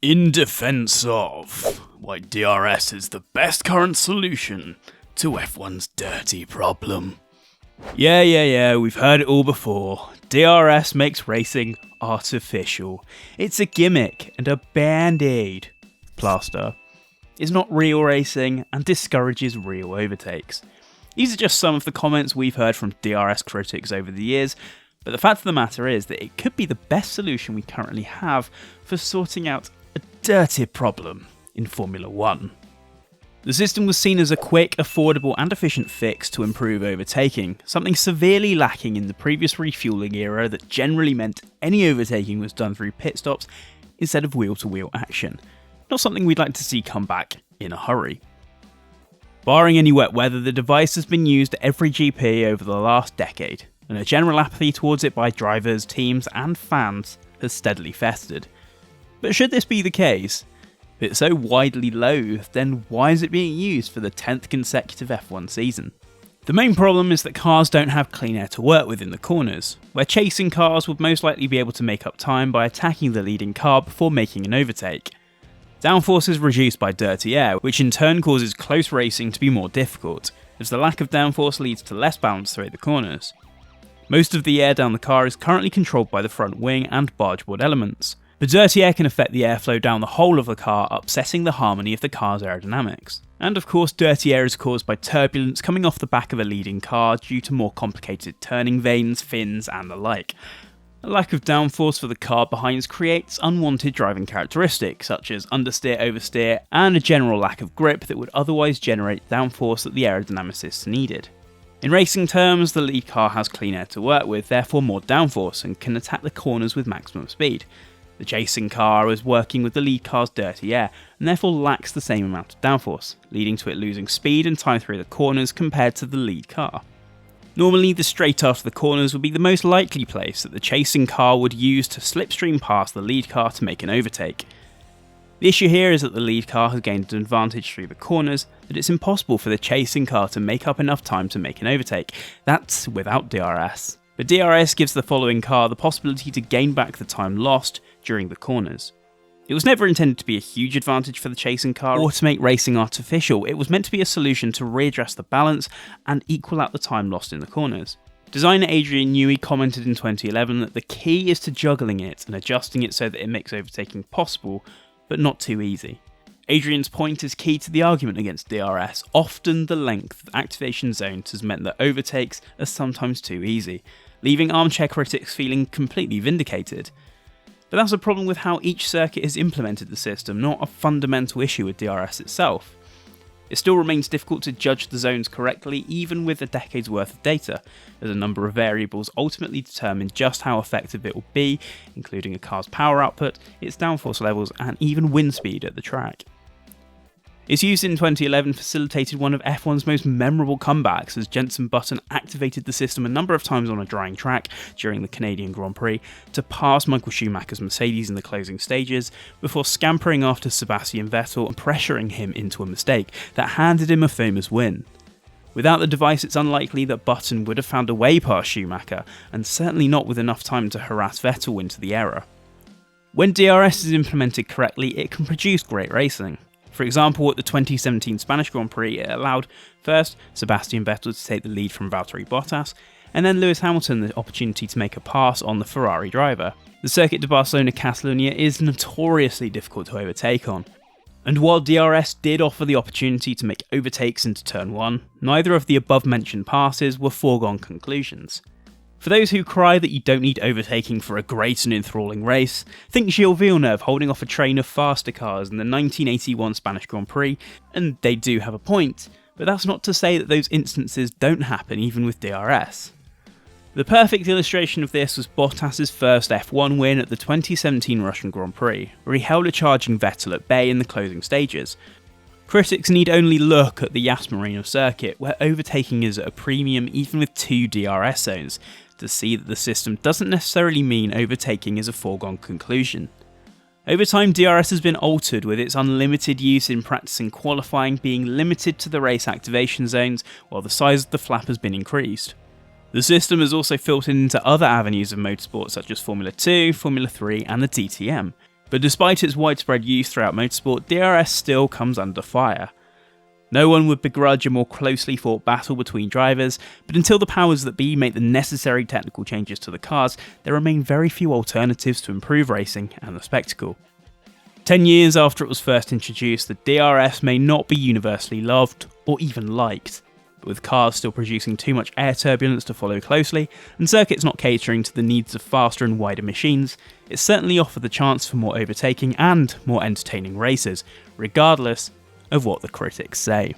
In defense of why DRS is the best current solution to F1's dirty problem. Yeah, we've heard it all before. DRS makes racing artificial. It's a gimmick and a band-aid plaster. It's not real racing and discourages real overtakes. These are just some of the comments we've heard from DRS critics over the years, but the fact of the matter is that it could be the best solution we currently have for sorting out a dirty problem in Formula 1. The system was seen as a quick, affordable and efficient fix to improve overtaking, something severely lacking in the previous refuelling era that generally meant any overtaking was done through pit stops instead of wheel-to-wheel action. Not something we'd like to see come back in a hurry. Barring any wet weather, the device has been used at every GP over the last decade, and a general apathy towards it by drivers, teams and fans has steadily festered. But should this be the case? If it's so widely loathed, then why is it being used for the 10th consecutive F1 season? The main problem is that cars don't have clean air to work with in the corners, where chasing cars would most likely be able to make up time by attacking the leading car before making an overtake. Downforce is reduced by dirty air, which in turn causes close racing to be more difficult, as the lack of downforce leads to less balance through the corners. Most of the air down the car is currently controlled by the front wing and bargeboard elements, but dirty air can affect the airflow down the whole of the car, upsetting the harmony of the car's aerodynamics. And of course, dirty air is caused by turbulence coming off the back of a leading car due to more complicated turning vanes, fins and the like. A lack of downforce for the car behind creates unwanted driving characteristics such as understeer, oversteer and a general lack of grip that would otherwise generate downforce that the aerodynamicists needed. In racing terms, the lead car has clean air to work with, therefore more downforce, and can attack the corners with maximum speed. The chasing car is working with the lead car's dirty air, and therefore lacks the same amount of downforce, leading to it losing speed and time through the corners compared to the lead car. Normally, the straight after the corners would be the most likely place that the chasing car would use to slipstream past the lead car to make an overtake. The issue here is that the lead car has gained an advantage through the corners that it's impossible for the chasing car to make up enough time to make an overtake. That's without DRS. But DRS gives the following car the possibility to gain back the time lost during the corners. It was never intended to be a huge advantage for the chasing car or to make racing artificial. It was meant to be a solution to readjust the balance and equal out the time lost in the corners. Designer Adrian Newey commented in 2011 that the key is to juggling it and adjusting it so that it makes overtaking possible, but not too easy. Adrian's point is key to the argument against DRS. Often the length of activation zones has meant that overtakes are sometimes too easy, leaving armchair critics feeling completely vindicated. But that's a problem with how each circuit has implemented the system, not a fundamental issue with DRS itself. It still remains difficult to judge the zones correctly even with a decade's worth of data, as a number of variables ultimately determine just how effective it will be, including a car's power output, its downforce levels and even wind speed at the track. Its use in 2011 facilitated one of F1's most memorable comebacks as Jenson Button activated the system a number of times on a drying track during the Canadian Grand Prix to pass Michael Schumacher's Mercedes in the closing stages before scampering after Sebastian Vettel and pressuring him into a mistake that handed him a famous win. Without the device, it's unlikely that Button would have found a way past Schumacher, and certainly not with enough time to harass Vettel into the error. When DRS is implemented correctly, it can produce great racing. For example, at the 2017 Spanish Grand Prix, it allowed first Sebastian Vettel to take the lead from Valtteri Bottas, and then Lewis Hamilton the opportunity to make a pass on the Ferrari driver. The Circuit de Barcelona-Catalunya is notoriously difficult to overtake on, and while DRS did offer the opportunity to make overtakes into Turn 1, neither of the above-mentioned passes were foregone conclusions. For those who cry that you don't need overtaking for a great and enthralling race, think Gilles Villeneuve holding off a train of faster cars in the 1981 Spanish Grand Prix, and they do have a point, but that's not to say that those instances don't happen even with DRS. The perfect illustration of this was Bottas' first F1 win at the 2017 Russian Grand Prix, where he held a charging Vettel at bay in the closing stages. Critics need only look at the Yas Marino circuit, where overtaking is at a premium even with 2 DRS zones, to see that the system doesn't necessarily mean overtaking is a foregone conclusion. Over time, DRS has been altered, with its unlimited use in practice and qualifying being limited to the race activation zones, while the size of the flap has been increased. The system has also filtered into other avenues of motorsport such as Formula 2, Formula 3 and the DTM. But despite its widespread use throughout motorsport, DRS still comes under fire. No one would begrudge a more closely fought battle between drivers, but until the powers that be make the necessary technical changes to the cars, there remain very few alternatives to improve racing and the spectacle. 10 years after it was first introduced, the DRS may not be universally loved or even liked, but with cars still producing too much air turbulence to follow closely, and circuits not catering to the needs of faster and wider machines, it certainly offered the chance for more overtaking and more entertaining races, regardless of what the critics say.